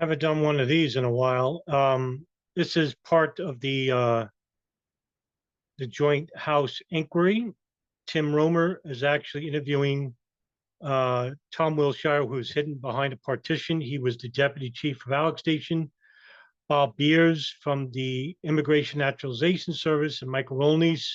Haven't done one of these in a while. This is part of the Joint House inquiry. Tim Roemer is actually interviewing Tom Wilshire, who's hidden behind a partition. He was the deputy chief of Alex Station. Bob Beers from the Immigration Naturalization Service, and Michael Rolnies,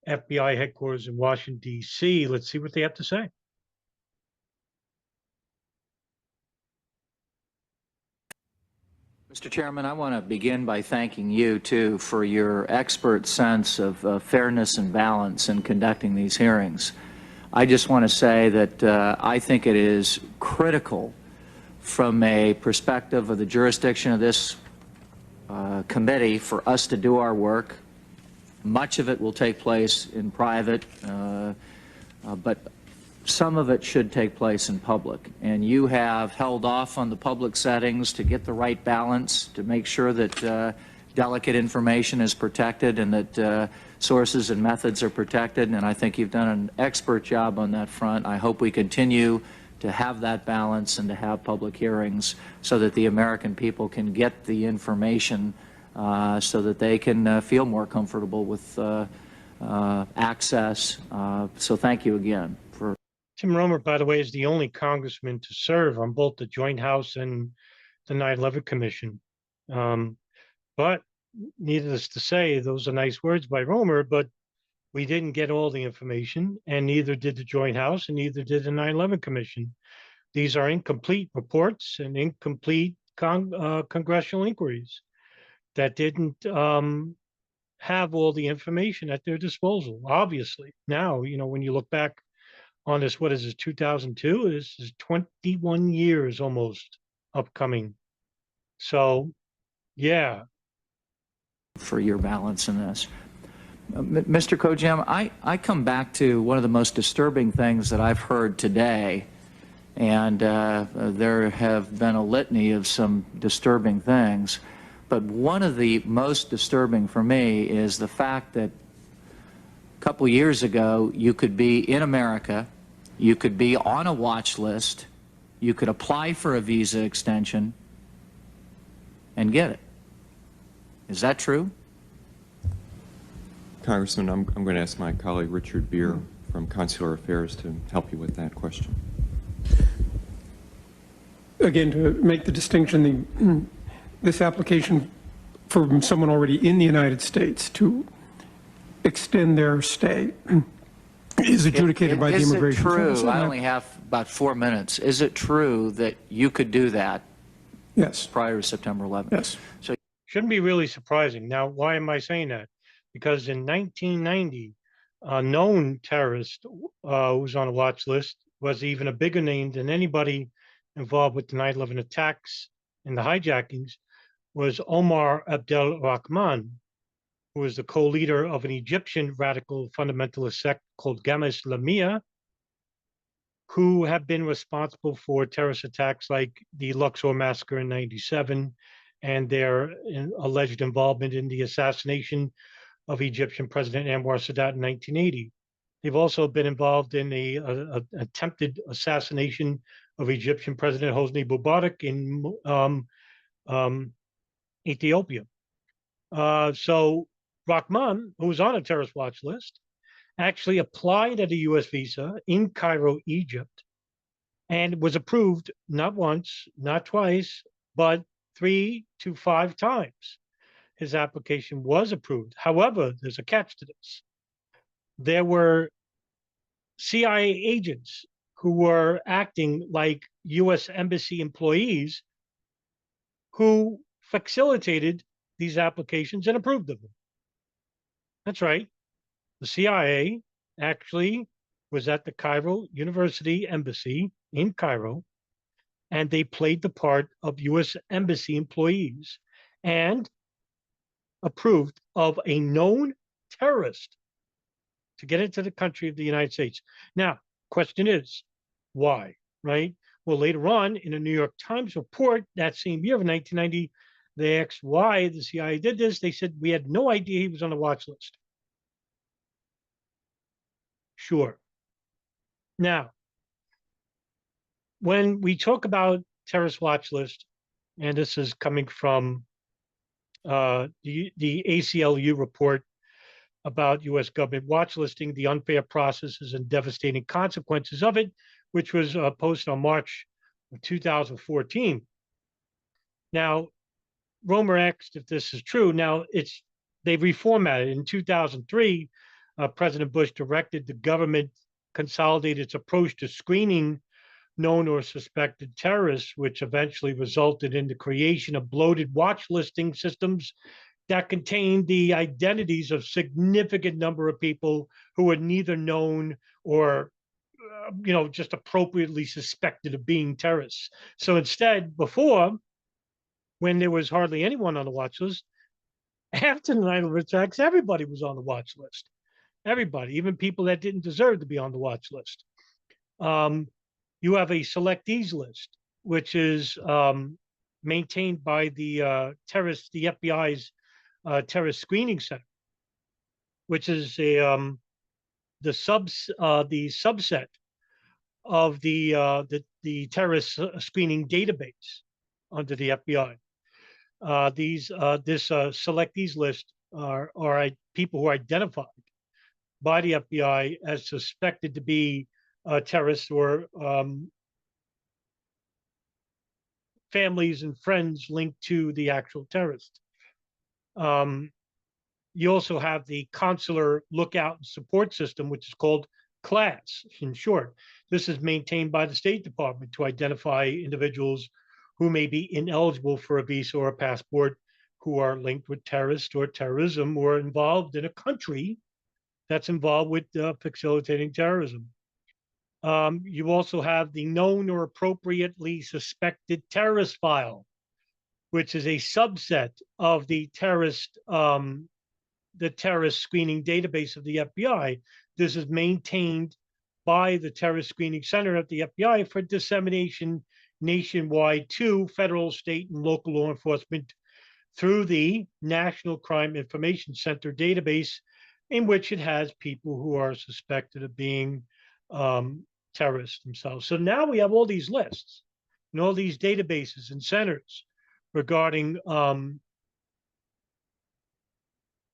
FBI headquarters in Washington, D.C. Let's see what they have to say. Mr. Chairman, I want to begin by thanking you, too, for your expert sense of fairness and balance in conducting these hearings. I just want to say that I think it is critical from a perspective of the jurisdiction of this committee for us to do our work. Much of it will take place in private, but some of it should take place in public. And you have held off on the public settings to get the right balance, to make sure that delicate information is protected and that sources and methods are protected. And I think you've done an expert job on that front. I hope we continue to have that balance and to have public hearings so that the American people can get the information so that they can feel more comfortable with access. So thank you again. Tim Roemer, by the way, is the only congressman to serve on both the Joint House and the 9/11 Commission. But needless to say, those are nice words by Roemer, but we didn't get all the information, and neither did the Joint House, and neither did the 9/11 Commission. These are incomplete reports and incomplete congressional inquiries that didn't have all the information at their disposal. Obviously, now, when you look back on this, what is this, 2002? This is 21 years almost upcoming. So, yeah. For your balance in this. Mr. Kojam, I come back to one of the most disturbing things that I've heard today, and there have been a litany of some disturbing things, but one of the most disturbing for me is the fact that a couple years ago, you could be in America, you could be on a watch list, you could apply for a visa extension and get it. Is that true? Congressman, I'm going to ask my colleague Richard Beer from Consular Affairs to help you with that question. Again, to make the distinction, this application from someone already in the United States to extend their stay is adjudicated by the Immigration Service. Is it true? I only have about 4 minutes. Is it true that you could do that? Yes. Prior to September 11th? Yes. So shouldn't be really surprising. Now, why am I saying that? Because in 1990, a known terrorist who was on a watch list was even a bigger name than anybody involved with the 9/11 attacks and the hijackings, was Omar Abdel Rahman, who was the co-leader of an Egyptian radical fundamentalist sect called Gamma Islamiyah, who have been responsible for terrorist attacks like the Luxor massacre in '97 and their alleged involvement in the assassination of Egyptian President Anwar Sadat in 1980. They've also been involved in the attempted assassination of Egyptian President Hosni Mubarak in Ethiopia. So Rahman, who was on a terrorist watch list, actually applied at a U.S. visa in Cairo, Egypt, and was approved not once, not twice, but 3 to 5 times. His application was approved. However, there's a catch to this. There were CIA agents who were acting like U.S. Embassy employees who facilitated these applications and approved of them. That's right. The CIA actually was at the Cairo University Embassy in Cairo, and they played the part of U.S. Embassy employees and approved of a known terrorist to get into the country of the United States. Now, question is, why, right? Well, later on in a New York Times report that same year of 1990, they asked why the CIA did this. They said, we had no idea he was on the watch list. Sure. Now, when we talk about terrorist watch list, and this is coming from the ACLU report about U.S. government watch listing, the unfair processes and devastating consequences of it, which was posted on March of 2014. Now, Roemer asked if this is true. Now, they reformatted. In 2003, President Bush directed the government consolidate its approach to screening known or suspected terrorists, which eventually resulted in the creation of bloated watch listing systems that contained the identities of significant number of people who were neither known or just appropriately suspected of being terrorists. So instead, before, when there was hardly anyone on the watch list, after the 9/11 attacks, everybody was on the watch list. Everybody, even people that didn't deserve to be on the watch list. You have a selectees list, which is maintained by the FBI's terrorist screening center, which is the subset of the terrorist screening database under the FBI. This selectees list are people who are identified by the FBI as suspected to be terrorists or families and friends linked to the actual terrorist. You also have the consular lookout and support system, which is called CLASS in short. This is maintained by the State Department to identify individuals who may be ineligible for a visa or a passport, who are linked with terrorists or terrorism or involved in a country that's involved with facilitating terrorism. You also have the known or appropriately suspected terrorist file, which is a subset of the terrorist screening database of the FBI. This is maintained by the Terrorist Screening Center at the FBI for dissemination nationwide to federal, state, and local law enforcement through the National Crime Information Center database, in which it has people who are suspected of being terrorists themselves. So now we have all these lists and all these databases and centers regarding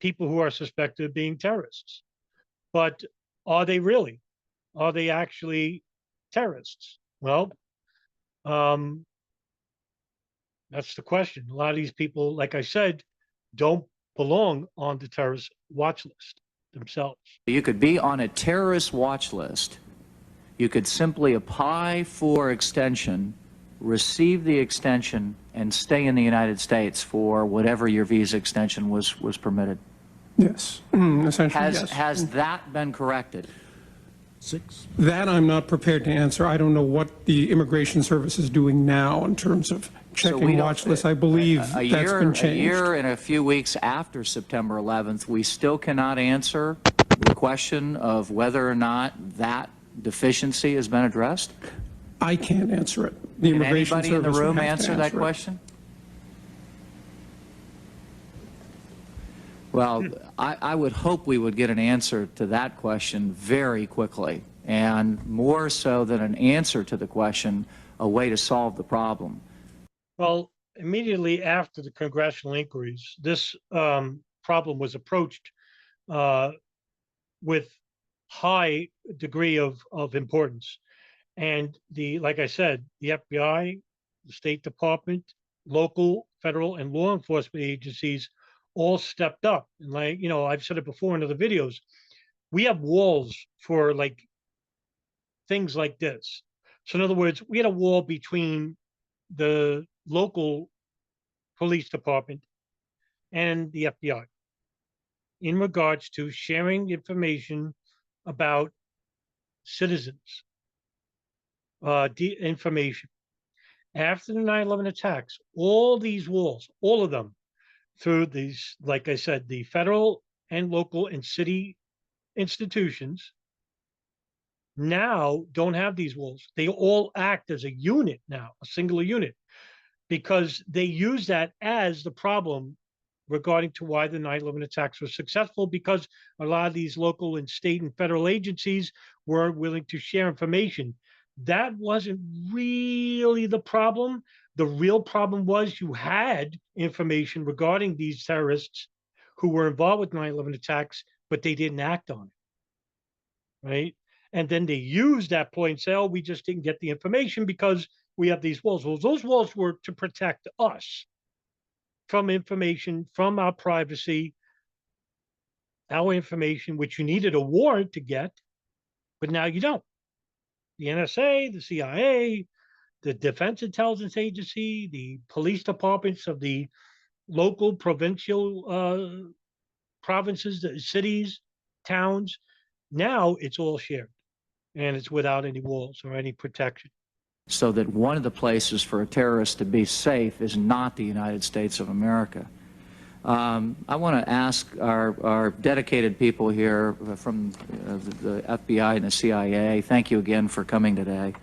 people who are suspected of being terrorists. But are they really? Are they actually terrorists? Well, that's the question. A lot of these people, like I said, don't belong on the terrorist watch list themselves. You could be on a terrorist watch list. You could simply apply for extension, receive the extension, and stay in the United States for whatever your visa extension was permitted. Yes, essentially, yes. Has that been corrected? That I'm not prepared to answer. I don't know what the Immigration Service is doing now in terms of checking watch lists. I believe that's been changed. A year and a few weeks after September 11th, we still cannot answer the question of whether or not that deficiency has been addressed? I can't answer it. The Immigration Anybody in the Service room would have to answer that question? Well, I would hope we would get an answer to that question very quickly, and more so than an answer to the question, a way to solve the problem. Well, immediately after the congressional inquiries, this problem was approached with high degree of importance. And like I said, the FBI, the State Department, local, federal, and law enforcement agencies all stepped up. And I've said it before in other videos, we have walls for things like this. So in other words, we had a wall between the local police department and the FBI in regards to sharing information about citizens, information. After the 9/11 attacks, all these walls, all of them, through these, like I said, the federal and local and city institutions now don't have these walls. They all act as a unit now, a singular unit, because they use that as the problem regarding to why the 9/11 attacks were successful, because a lot of these local and state and federal agencies weren't willing to share information. That wasn't really the problem. The real problem was you had information regarding these terrorists who were involved with 9/11 attacks, but they didn't act on it, right? And then they used that point and say, oh, we just didn't get the information because we have these walls. Well, those walls were to protect us from information, from our privacy, our information, which you needed a warrant to get, but now you don't. The NSA, the CIA, the Defense Intelligence Agency, the police departments of the local, provincial provinces, the cities, towns, now it's all shared and it's without any walls or any protection. So that one of the places for a terrorist to be safe is not the United States of America. I want to ask our dedicated people here from the FBI and the CIA, thank you again for coming today.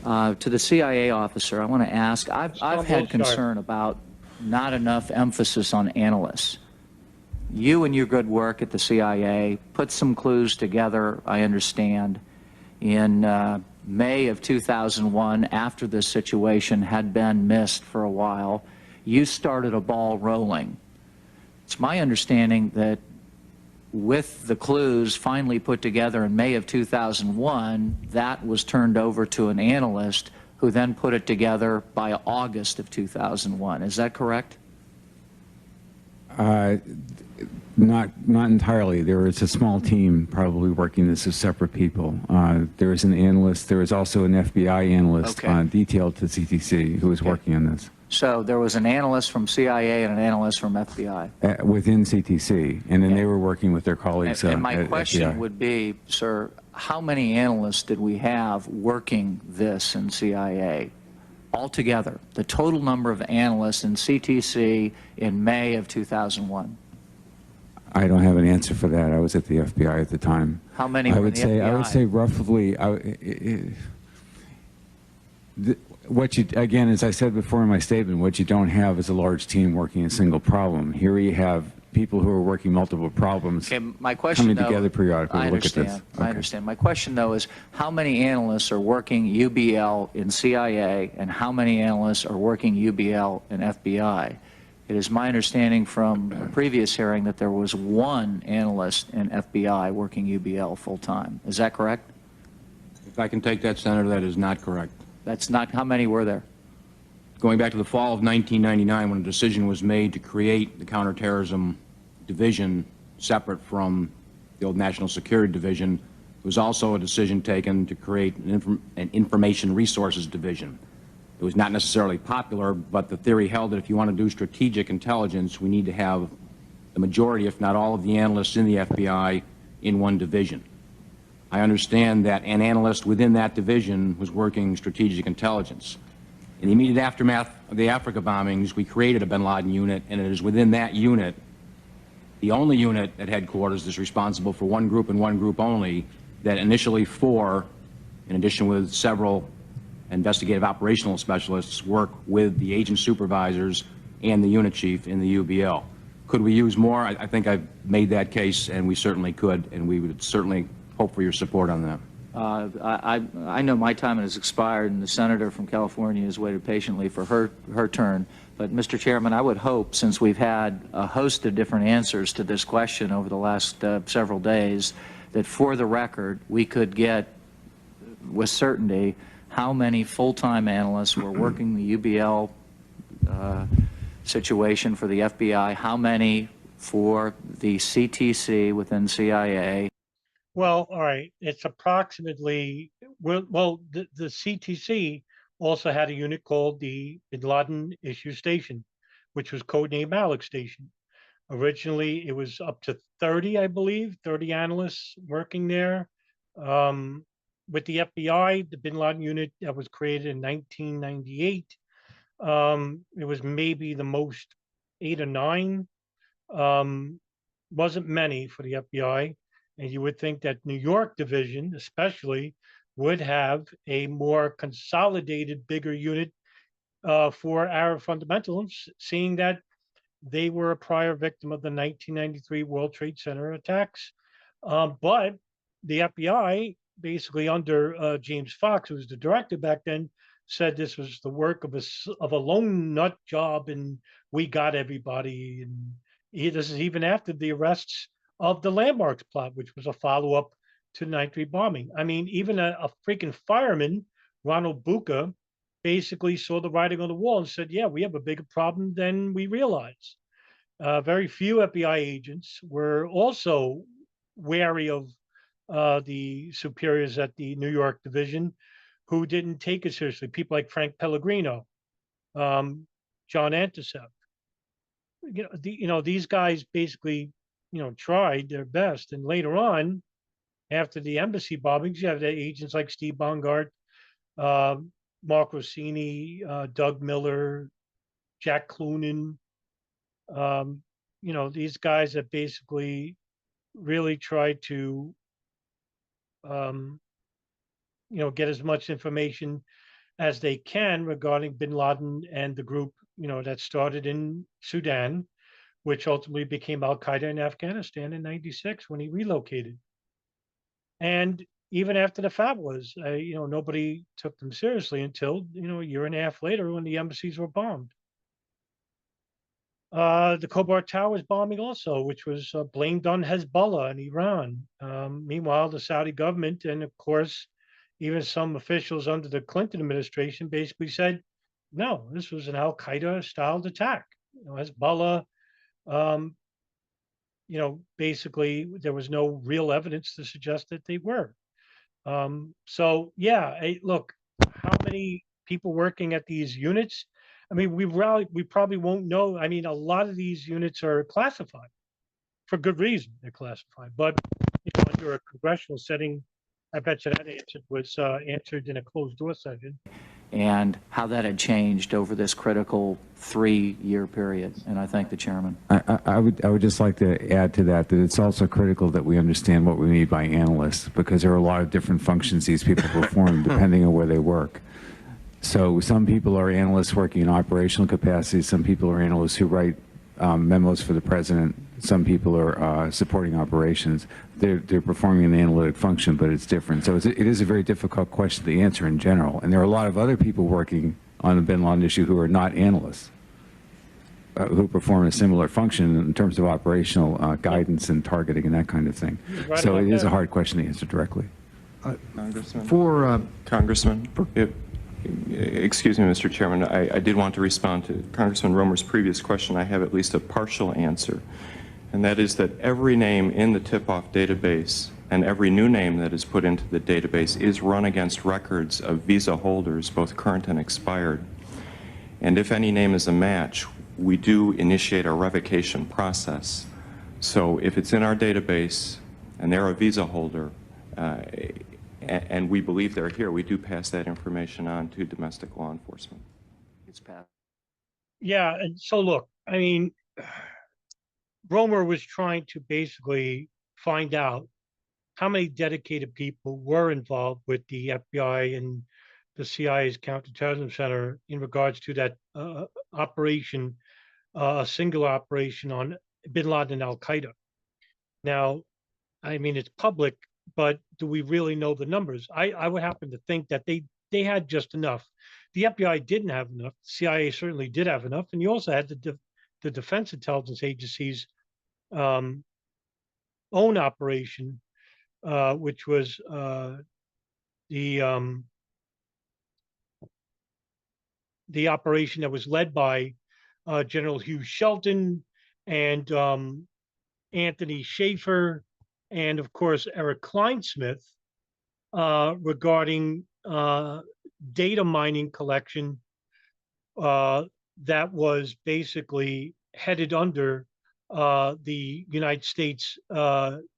To the CIA officer, I want to ask, I've had concern about not enough emphasis on analysts. You and your good work at the CIA put some clues together, I understand, in May of 2001, after this situation had been missed for a while. You started a ball rolling. It's my understanding that with the clues finally put together in May of 2001, that was turned over to an analyst who then put it together by August of 2001. Is that correct? Not entirely. There is a small team probably working this as separate people. There is an analyst. There is also an FBI analyst detailed to CTC who is working on this. So there was an analyst from CIA and an analyst from FBI? Within CTC, and then they were working with their colleagues and my question FBI. would be, sir, how many analysts did we have working this in CIA altogether? The total number of analysts in CTC in May of 2001? I don't have an answer for that. I was at the FBI at the time. How many were in the FBI? I would say roughly, what you, again, as I said before in my statement, what you don't have is a large team working a single problem. Here you have people who are working multiple problems my question, coming together periodically to look at this. I understand. My question, though, is how many analysts are working UBL in CIA and how many analysts are working UBL in FBI? It is my understanding from a previous hearing that there was one analyst in FBI working UBL full-time. Is that correct? If I can take that, Senator, that is not correct. That's not, how many were there? Going back to the fall of 1999, when a decision was made to create the Counterterrorism Division separate from the old National Security Division, there was also a decision taken to create an Information Resources Division. It was not necessarily popular, but the theory held that if you want to do strategic intelligence, we need to have the majority, if not all, of the analysts in the FBI in one division. I understand that an analyst within that division was working strategic intelligence. In the immediate aftermath of the Africa bombings, we created a Bin Laden unit, and it is within that unit, the only unit at headquarters that's responsible for one group and one group only, that initially 4, in addition with several investigative operational specialists, work with the agent supervisors and the unit chief in the UBL. Could we use more? I think I've made that case, and we certainly could, and we would certainly hope for your support on that. I know my time has expired, and the senator from California has waited patiently for her turn. But, Mr. Chairman, I would hope, since we've had a host of different answers to this question over the last several days, that for the record we could get with certainty how many full-time analysts were working the UBL situation for the FBI, how many for the CTC within CIA. Well, all right. It's approximately, well, the CTC also had a unit called the Bin Laden Issue Station, which was codenamed Malik Station. Originally, it was up to 30, I believe, 30 analysts working there. With the FBI, the Bin Laden unit that was created in 1998, it was maybe the most 8 or 9. Wasn't many for the FBI. And you would think that New York division, especially, would have a more consolidated, bigger unit for Arab fundamentalists, seeing that they were a prior victim of the 1993 World Trade Center attacks. But the FBI basically under James Fox, who was the director back then, said this was the work of a lone nut job, and we got everybody. And this is even after the arrests of the Landmarks plot, which was a follow-up to the 9/3 bombing. I mean, even a freaking fireman, Ronald Bucca, basically saw the writing on the wall and said, yeah, we have a bigger problem than we realize. Very few FBI agents were also wary of the superiors at the New York division who didn't take it seriously. People like Frank Pellegrino, John Anticev. These guys basically, tried their best. And later on, after the embassy bombings, you have the agents like Steve Bongard, Mark Rossini, Doug Miller, Jack Clunan. These guys that basically really tried to, get as much information as they can regarding Bin Laden and the group, that started in Sudan, which ultimately became Al Qaeda in Afghanistan in '96 when he relocated. And even after the fatwas, nobody took them seriously until, a year and a half later when the embassies were bombed. The Khobar Towers bombing also, which was blamed on Hezbollah and Iran. Meanwhile, the Saudi government and, of course, even some officials under the Clinton administration basically said, no, this was an Al Qaeda styled attack. Hezbollah, basically there was no real evidence to suggest that they were. So yeah, look, how many people working at these units? I mean, we probably won't know. I mean, a lot of these units are classified for good reason. They're classified, but under a congressional setting, I bet you that answer was answered in a closed door session. And how that had changed over this critical 3-year period. And I thank the chairman. I would just like to add to that it's also critical that we understand what we mean by analysts, because there are a lot of different functions these people perform depending on where they work. So some people are analysts working in operational capacity. Some people are analysts who write memos for the president. Some people are supporting operations. They're performing an analytic function, but it's different. So it is a very difficult question to answer in general. And there are a lot of other people working on the Bin Laden issue who are not analysts, who perform a similar function in terms of operational guidance and targeting and that kind of thing. Right, so it is that. a hard question to answer directly. Congressman, excuse me, Mr. Chairman, I did want to respond to Congressman Roemer's previous question. I have at least a partial answer, and that is that every name in the tip-off database and every new name that is put into the database is run against records of visa holders, both current and expired. And if any name is a match, we do initiate a revocation process. So if it's in our database and they're a visa holder, and we believe they're here, we do pass that information on to domestic law enforcement. It's passed. Yeah, and so look, I mean, Roemer was trying to basically find out how many dedicated people were involved with the FBI and the CIA's Counterterrorism Center in regards to that operation, a singular operation on Bin Laden and Al Qaeda. Now, I mean, it's public, but do we really know the numbers? I would happen to think that they had just enough. The FBI didn't have enough. The CIA certainly did have enough, and you also had the Defense Intelligence Agency's own operation, which was the operation that was led by General Hugh Shelton and Anthony Schaefer, and of course Eric Kleinsmith, regarding data mining collection that was basically headed under the United States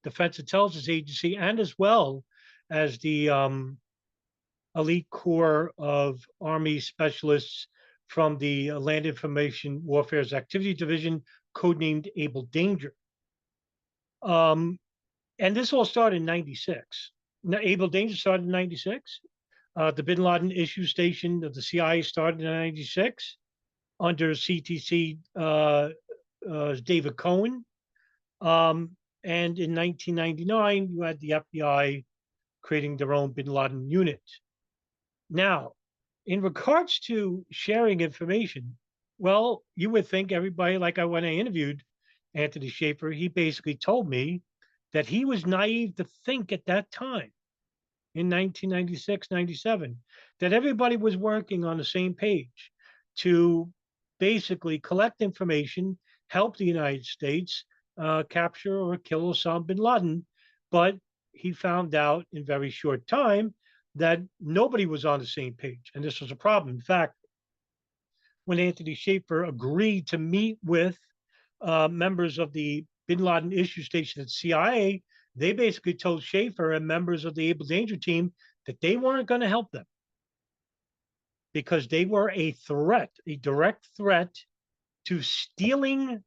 Defense Intelligence Agency, and as well as the elite corps of Army specialists from the Land Information Warfare's Activity Division, codenamed Able Danger. And this all started in '96. Now, Able Danger started in '96. The Bin Laden issue station of the CIA started in '96 under CTC David Cohen. And in 1999, you had the FBI creating their own Bin Laden unit. Now, in regards to sharing information, well, you would think everybody, like when I interviewed Anthony Schaefer, he basically told me that he was naive to think at that time, in 1996, 97, that everybody was working on the same page to basically collect information, help the United States capture or kill Osama bin Laden. But he found out in very short time that nobody was on the same page. And this was a problem. In fact, when Anthony Schaefer agreed to meet with members of the Bin Laden issue station at CIA, they basically told Schaefer and members of the Able Danger team that they weren't going to help them because they were a threat, a direct threat to stealing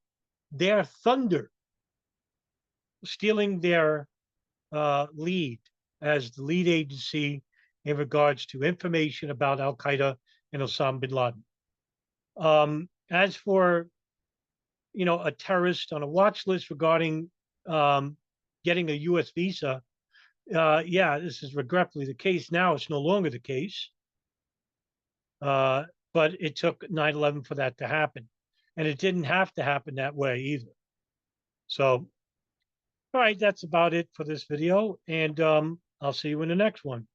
their thunder, stealing their lead as the lead agency in regards to information about Al-Qaeda and Osama bin Laden. As for, a terrorist on a watch list regarding getting a U.S. visa, yeah, this is regretfully the case. Now it's no longer the case. But it took 9/11 for that to happen. And it didn't have to happen that way either. So, all right, that's about it for this video. And I'll see you in the next one.